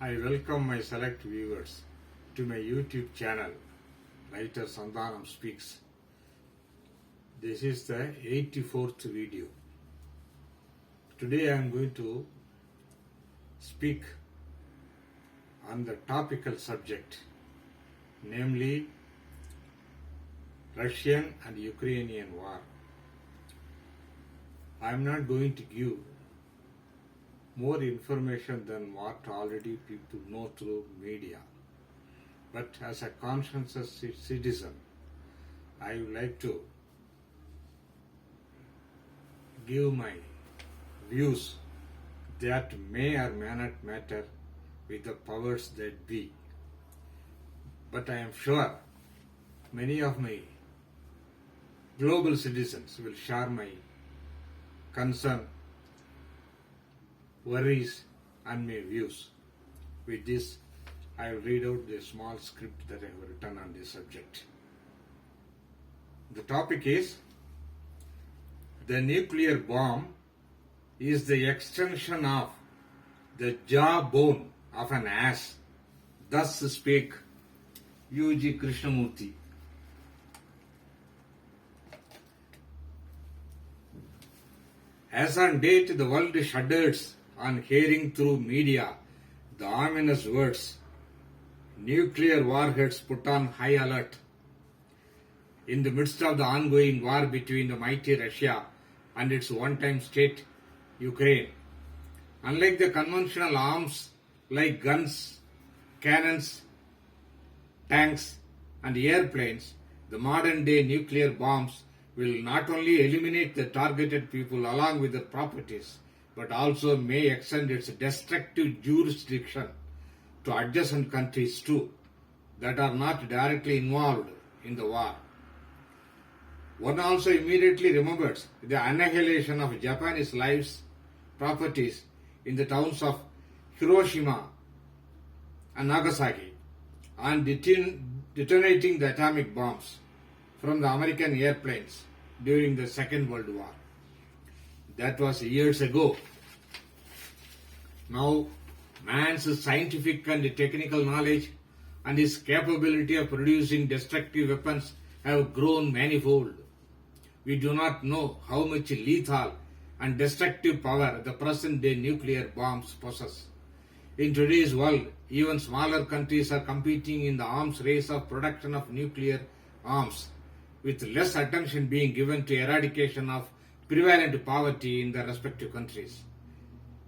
I welcome my select viewers to my YouTube channel, Writer Sandhanam Speaks. This is the 84th video. Today I am going to speak on the topical subject, namely Russian and Ukrainian war. I am not going to give more information than what already people know through media. But as a conscious citizen, I would like to give my views that may or may not matter with the powers that be. But I am sure many of my global citizens will share my concern, worries and my views. With this, I will read out the small script that I have written on this subject. The topic is: the nuclear bomb is the extension of the jawbone of an ass. Thus spake U.G. Krishnamurti. As on date, the world shudders on hearing through media the ominous words, nuclear warheads put on high alert. In the midst of the ongoing war between the mighty Russia and its one-time state, Ukraine, unlike the conventional arms like guns, cannons, tanks and airplanes, the modern-day nuclear bombs will not only eliminate the targeted people along with their properties, but also may extend its destructive jurisdiction to adjacent countries too that are not directly involved in the war. One also immediately remembers the annihilation of Japanese lives, properties in the towns of Hiroshima and Nagasaki, and detonating the atomic bombs from the American airplanes during the Second World War. That was years ago. Now, man's scientific and technical knowledge and his capability of producing destructive weapons have grown manifold. We do not know how much lethal and destructive power the present-day nuclear bombs possess. In today's world, even smaller countries are competing in the arms race of production of nuclear arms, with less attention being given to eradication of prevalent poverty in their respective countries.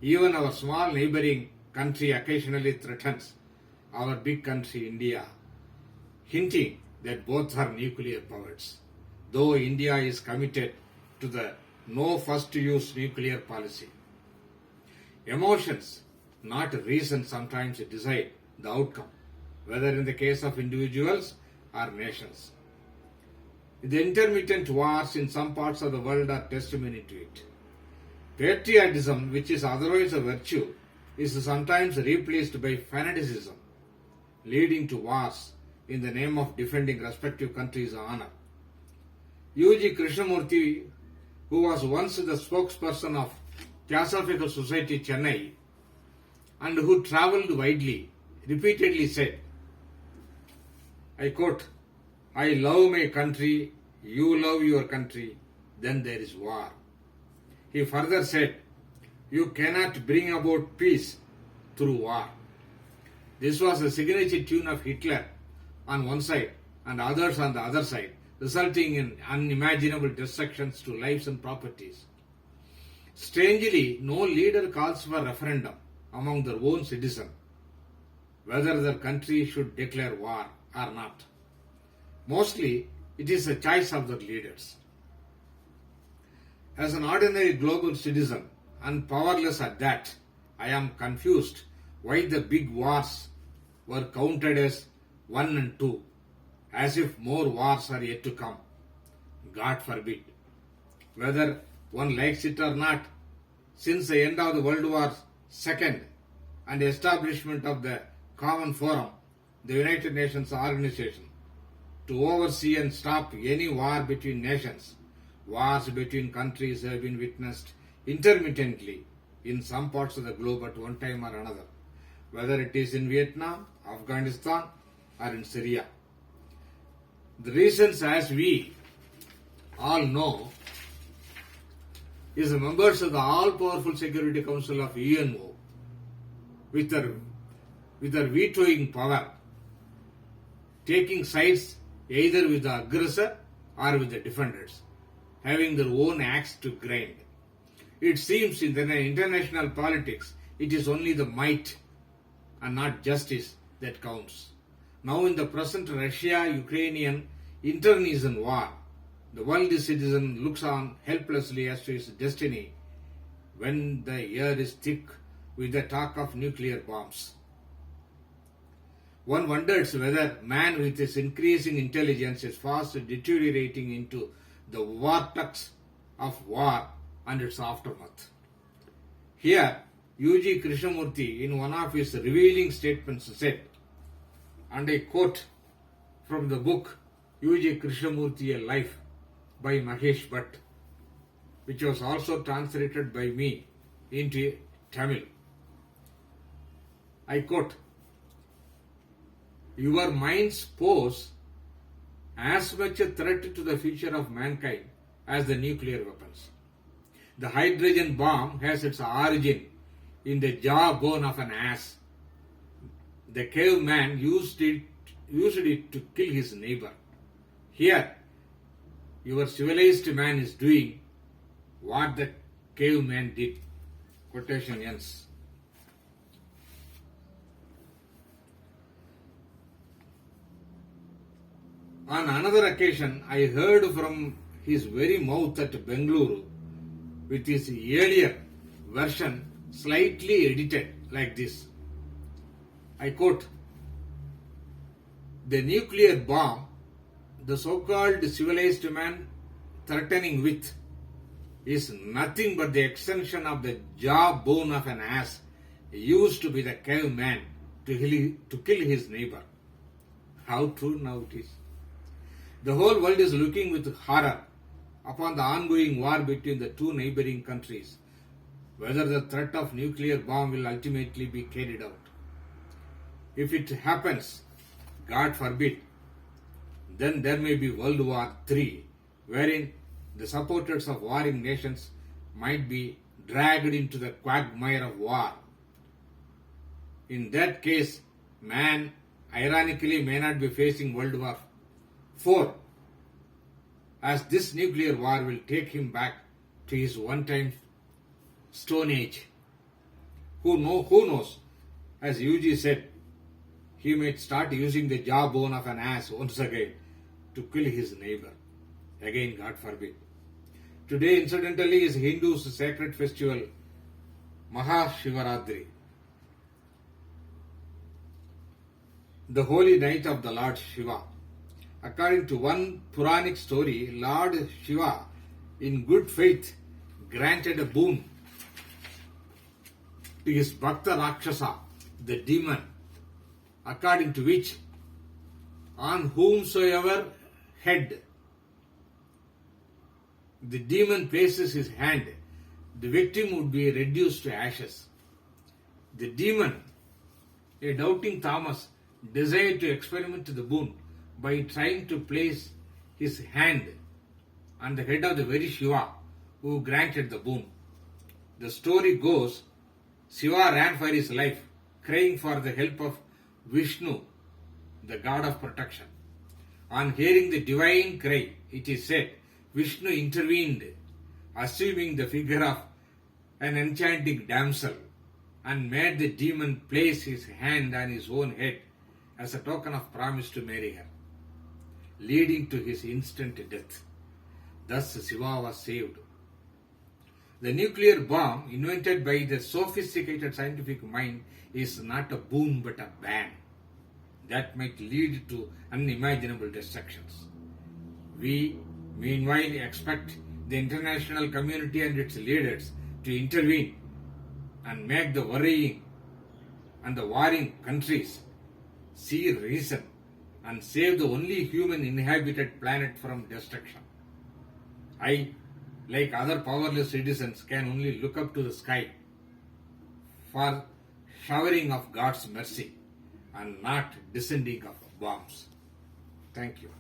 Even our small neighboring country occasionally threatens our big country, India, hinting that both are nuclear powers, though India is committed to the no first-use nuclear policy. Emotions, not reason, sometimes decide the outcome, whether in the case of individuals or nations. The intermittent wars in some parts of the world are testimony to it. Patriotism, which is otherwise a virtue, is sometimes replaced by fanaticism, leading to wars in the name of defending respective countries' honor. U.G. Krishnamurti, who was once the spokesperson of Theosophical Society Chennai and who travelled widely, repeatedly said, I quote, I love my country, you love your country, then there is war. He further said, you cannot bring about peace through war. This was the signature tune of Hitler on one side and others on the other side, resulting in unimaginable destructions to lives and properties. Strangely, no leader calls for referendum among their own citizens whether their country should declare war or not. Mostly, it is a choice of the leaders. As an ordinary global citizen, and powerless at that, I am confused why the big wars were counted as 1 and 2, as if more wars are yet to come. God forbid. Whether one likes it or not, since the end of the World War II and the establishment of the Common Forum, the United Nations Organization, to oversee and stop any war between nations, wars between countries have been witnessed intermittently in some parts of the globe at one time or another. whether it is in Vietnam, Afghanistan, or in Syria. The reasons, as we all know, is the members of the all-powerful Security Council of UNO with their vetoing power, taking sides either with the aggressor or with the defenders, having their own axe to grind. It seems in the international politics, it is only the might and not justice that counts. Now in the present Russia-Ukrainian internecine war, the world citizen looks on helplessly as to his destiny when the air is thick with the talk of nuclear bombs. One wonders whether man with his increasing intelligence is fast deteriorating into the vortex of war and its aftermath. Here, U.G. Krishnamurti, in one of his revealing statements, said, and I quote from the book U.G. Krishnamurti, A Life by Mahesh Bhatt, which was also translated by me into Tamil. I quote, "Your minds pose as much a threat to the future of mankind as the nuclear weapons. The hydrogen bomb has its origin in the jawbone of an ass. The caveman used it to kill his neighbor. Here, your civilized man is doing what the caveman did." Quotation ends. On another occasion, I heard from his very mouth at Bengaluru, with his earlier version slightly edited like this. I quote, "The nuclear bomb, the so-called civilized man threatening with, is nothing but the extension of the jawbone of an ass used by the caveman to kill his neighbor." How true now it is. The whole world is looking with horror upon the ongoing war between the two neighboring countries, whether the threat of nuclear bomb will ultimately be carried out. If it happens, God forbid, then there may be World War III, wherein the supporters of warring nations might be dragged into the quagmire of war. In that case, man ironically may not be facing World War IV, as this nuclear war will take him back to his one-time Stone Age. Who knows, as UG said, he might start using the jawbone of an ass once again to kill his neighbor. Again, God forbid. Today, incidentally, is Hindus' sacred festival, Mahashivaratri, the holy night of the Lord Shiva. According to one Puranic story, Lord Shiva, in good faith, granted a boon to his Bhakta Rakshasa, the demon, according to which, on whomsoever head the demon places his hand, the victim would be reduced to ashes. The demon, a doubting Thomas, desired to experiment the boon by trying to place his hand on the head of the very Shiva who granted the boon. The story goes, Shiva ran for his life, crying for the help of Vishnu, the god of protection. On hearing the divine cry, it is said, Vishnu intervened, assuming the figure of an enchanting damsel, and made the demon place his hand on his own head as a token of promise to marry her, leading to his instant death. Thus Shiva was saved. The nuclear bomb, invented by the sophisticated scientific mind, is not a boon but a ban that might lead to unimaginable destructions. We, meanwhile, expect the international community and its leaders to intervene and make the worrying and the warring countries see reason and save the only human inhabited planet from destruction. I, like other powerless citizens, can only look up to the sky for showering of God's mercy and not descending of bombs. Thank you.